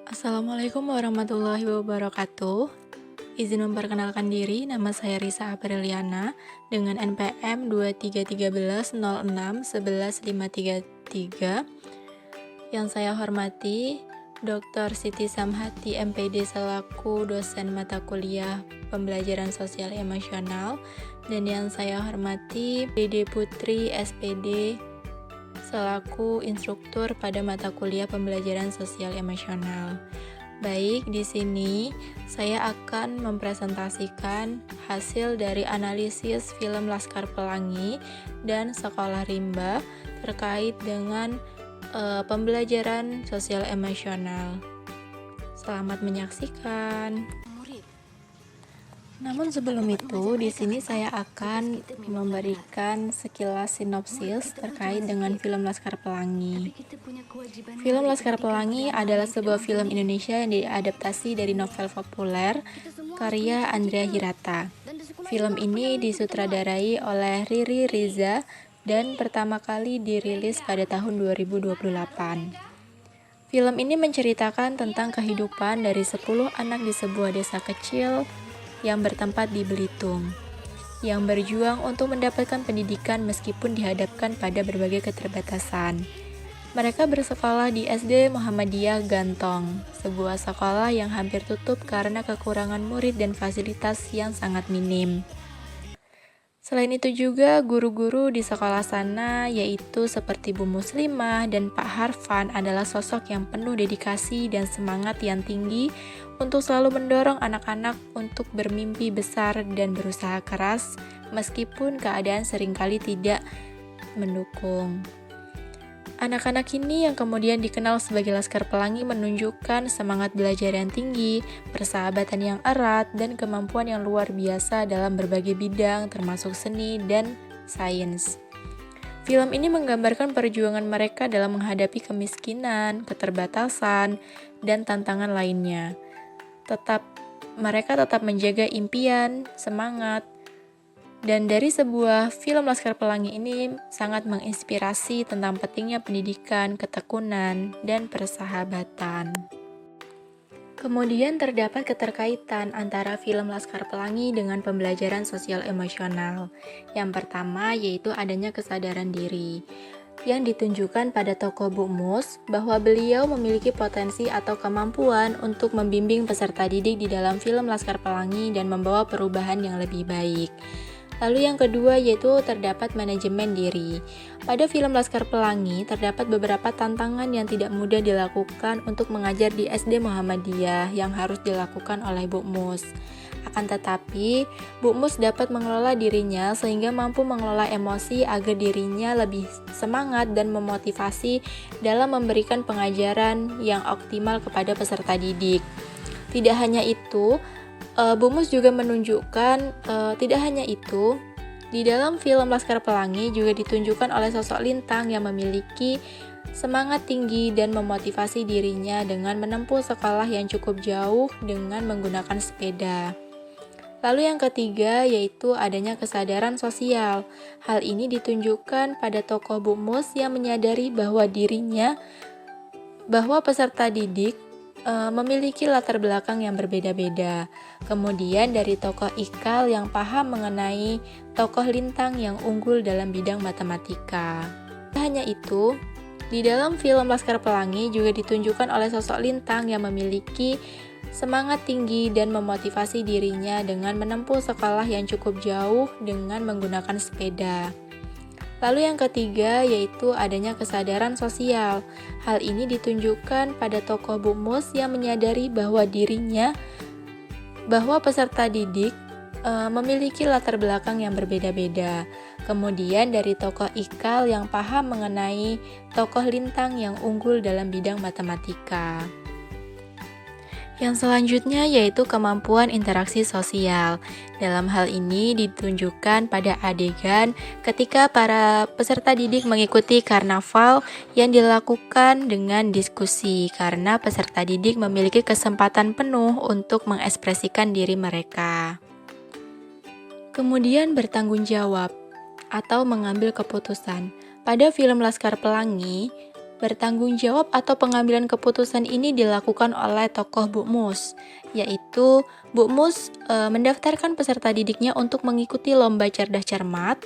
Assalamualaikum warahmatullahi wabarakatuh. Izin memperkenalkan diri, nama saya Risa Apriliana dengan NPM 2313061153. Yang saya hormati Dr. Siti Samhati MPD selaku dosen mata kuliah Pembelajaran Sosial Emosional, dan yang saya hormati Dede Putri SPD selaku instruktur pada mata kuliah Pembelajaran Sosial Emosional. Baik, di sini saya akan mempresentasikan hasil dari analisis film Laskar Pelangi dan Sekolah Rimba terkait dengan pembelajaran sosial emosional. Selamat menyaksikan. Namun sebelum itu, di sini saya akan memberikan sekilas sinopsis terkait dengan film Laskar Pelangi. Film Laskar Pelangi adalah sebuah film Indonesia yang diadaptasi dari novel populer karya Andrea Hirata. Film ini disutradarai oleh Riri Riza dan pertama kali dirilis pada tahun 2028. Film ini menceritakan tentang kehidupan dari 10 anak di sebuah desa kecil yang bertempat di Belitung, yang berjuang untuk mendapatkan pendidikan meskipun dihadapkan pada berbagai keterbatasan. Mereka bersekolah di SD Muhammadiyah Gantong, sebuah sekolah yang hampir tutup karena kekurangan murid dan fasilitas yang sangat minim. Selain itu juga guru-guru di sekolah sana yaitu seperti Bu Muslimah dan Pak Harfan adalah sosok yang penuh dedikasi dan semangat yang tinggi untuk selalu mendorong anak-anak untuk bermimpi besar dan berusaha keras meskipun keadaan seringkali tidak mendukung. Anak-anak ini yang kemudian dikenal sebagai Laskar Pelangi menunjukkan semangat belajar yang tinggi, persahabatan yang erat, dan kemampuan yang luar biasa dalam berbagai bidang termasuk seni dan sains. Film ini menggambarkan perjuangan mereka dalam menghadapi kemiskinan, keterbatasan, dan tantangan lainnya. Mereka tetap menjaga impian, semangat, dan dari sebuah film Laskar Pelangi ini sangat menginspirasi tentang pentingnya pendidikan, ketekunan, dan persahabatan. Kemudian terdapat keterkaitan antara film Laskar Pelangi dengan pembelajaran sosial emosional. Yang pertama yaitu adanya kesadaran diri, yang ditunjukkan pada tokoh Bu Mus bahwa beliau memiliki potensi atau kemampuan untuk membimbing peserta didik di dalam film Laskar Pelangi dan membawa perubahan yang lebih baik. Lalu yang kedua yaitu terdapat manajemen diri. Pada film Laskar Pelangi terdapat beberapa tantangan yang tidak mudah dilakukan untuk mengajar di SD Muhammadiyah yang harus dilakukan oleh Bu Mus. Akan tetapi, Bu Mus dapat mengelola dirinya sehingga mampu mengelola emosi agar dirinya lebih semangat dan memotivasi dalam memberikan pengajaran yang optimal kepada peserta didik. Tidak hanya itu, Bu Mus juga menunjukkan di dalam film Laskar Pelangi juga ditunjukkan oleh sosok Lintang yang memiliki semangat tinggi dan memotivasi dirinya dengan menempuh sekolah yang cukup jauh dengan menggunakan sepeda. Lalu yang ketiga yaitu adanya kesadaran sosial. Hal ini ditunjukkan pada tokoh Bu Mus yang menyadari bahwa peserta didik memiliki latar belakang yang berbeda-beda. Kemudian dari tokoh Ikal yang paham mengenai tokoh Lintang yang unggul dalam bidang matematika. Tidak hanya itu, di dalam film Laskar Pelangi juga ditunjukkan oleh sosok Lintang yang memiliki semangat tinggi dan memotivasi dirinya dengan menempuh sekolah yang cukup jauh dengan menggunakan sepeda. Lalu yang ketiga yaitu adanya kesadaran sosial. Hal ini ditunjukkan pada tokoh Bu Mus yang menyadari bahwa peserta didik memiliki latar belakang yang berbeda-beda. Kemudian dari tokoh Ikal yang paham mengenai tokoh Lintang yang unggul dalam bidang matematika. Yang selanjutnya yaitu kemampuan interaksi sosial. Dalam hal ini ditunjukkan pada adegan ketika para peserta didik mengikuti karnaval yang dilakukan dengan diskusi karena peserta didik memiliki kesempatan penuh untuk mengekspresikan diri mereka. Kemudian bertanggung jawab atau mengambil keputusan. Pada film Laskar Pelangi, Bertanggung jawab atau pengambilan keputusan ini dilakukan oleh tokoh Bu Mus, yaitu Bu Mus mendaftarkan peserta didiknya untuk mengikuti lomba cerdas cermat.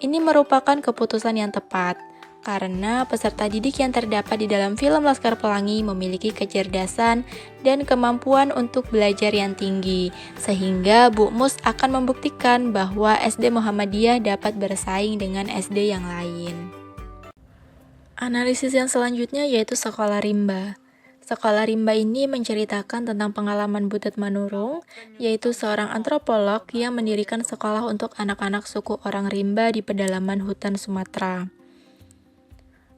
Ini merupakan keputusan yang tepat, karena peserta didik yang terdapat di dalam film Laskar Pelangi memiliki kecerdasan dan kemampuan untuk belajar yang tinggi, sehingga Bu Mus akan membuktikan bahwa SD Muhammadiyah dapat bersaing dengan SD yang lain. Analisis yang selanjutnya yaitu Sekolah Rimba. Sekolah Rimba ini menceritakan tentang pengalaman Butet Manurung, yaitu seorang antropolog yang mendirikan sekolah untuk anak-anak suku orang Rimba di pedalaman hutan Sumatera.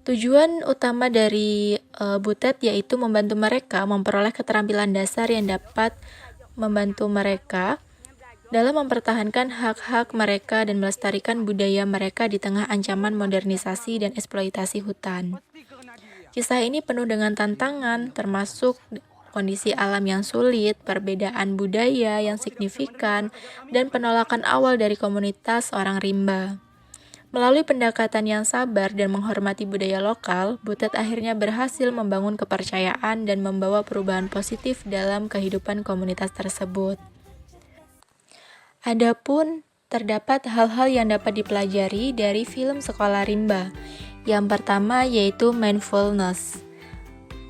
Tujuan utama dari Butet yaitu membantu mereka memperoleh keterampilan dasar yang dapat membantu mereka dalam mempertahankan hak-hak mereka dan melestarikan budaya mereka di tengah ancaman modernisasi dan eksploitasi hutan. Kisah ini penuh dengan tantangan, termasuk kondisi alam yang sulit, perbedaan budaya yang signifikan, dan penolakan awal dari komunitas orang rimba. Melalui pendekatan yang sabar dan menghormati budaya lokal, Butet akhirnya berhasil membangun kepercayaan dan membawa perubahan positif dalam kehidupan komunitas tersebut. Adapun terdapat hal-hal yang dapat dipelajari dari film Sekolah Rimba. Yang pertama yaitu mindfulness.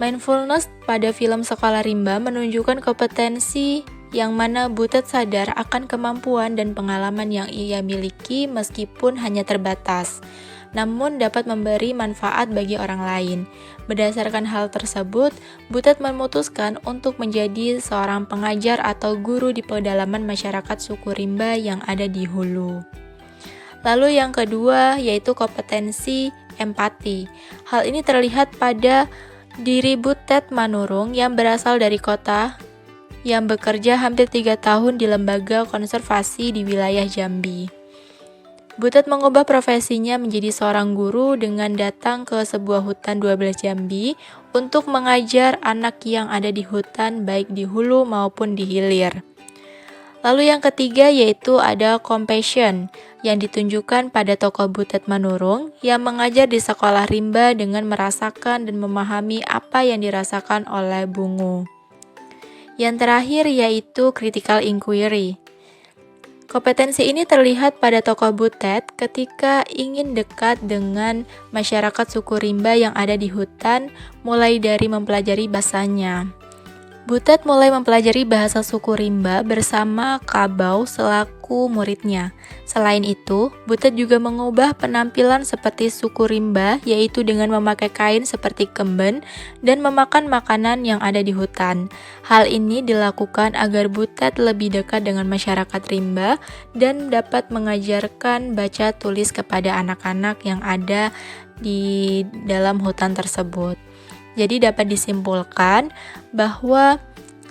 Mindfulness pada film Sekolah Rimba menunjukkan kompetensi yang mana Butet sadar akan kemampuan dan pengalaman yang ia miliki meskipun hanya terbatas, namun dapat memberi manfaat bagi orang lain. Berdasarkan hal tersebut, Butet memutuskan untuk menjadi seorang pengajar atau guru di pedalaman masyarakat suku Rimba yang ada di hulu. Lalu yang kedua yaitu kompetensi empati. Hal ini terlihat pada diri Butet Manurung yang berasal dari kota yang bekerja hampir 3 tahun di lembaga konservasi di wilayah Jambi. Butet mengubah profesinya menjadi seorang guru dengan datang ke sebuah hutan 12 Jambi untuk mengajar anak yang ada di hutan baik di hulu maupun di hilir. Lalu yang ketiga yaitu ada compassion yang ditunjukkan pada tokoh Butet Manurung yang mengajar di sekolah rimba dengan merasakan dan memahami apa yang dirasakan oleh Bungu. Yang terakhir yaitu critical inquiry. Kompetensi ini terlihat pada tokoh Butet ketika ingin dekat dengan masyarakat suku rimba yang ada di hutan, mulai dari mempelajari bahasanya. Butet mulai mempelajari bahasa suku rimba bersama Kabau selaku muridnya. Selain itu, Butet juga mengubah penampilan seperti suku rimba, yaitu dengan memakai kain seperti kemben dan memakan makanan yang ada di hutan. Hal ini dilakukan agar Butet lebih dekat dengan masyarakat rimba dan dapat mengajarkan baca tulis kepada anak-anak yang ada di dalam hutan tersebut. Jadi dapat disimpulkan bahwa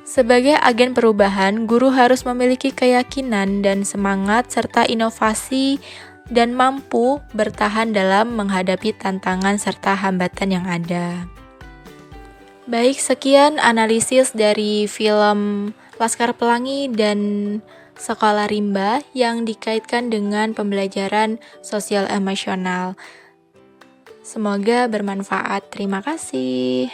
sebagai agen perubahan, guru harus memiliki keyakinan dan semangat serta inovasi dan mampu bertahan dalam menghadapi tantangan serta hambatan yang ada. Baik, sekian analisis dari film Laskar Pelangi dan Sekolah Rimba yang dikaitkan dengan pembelajaran sosial emosional. Semoga bermanfaat. Terima kasih.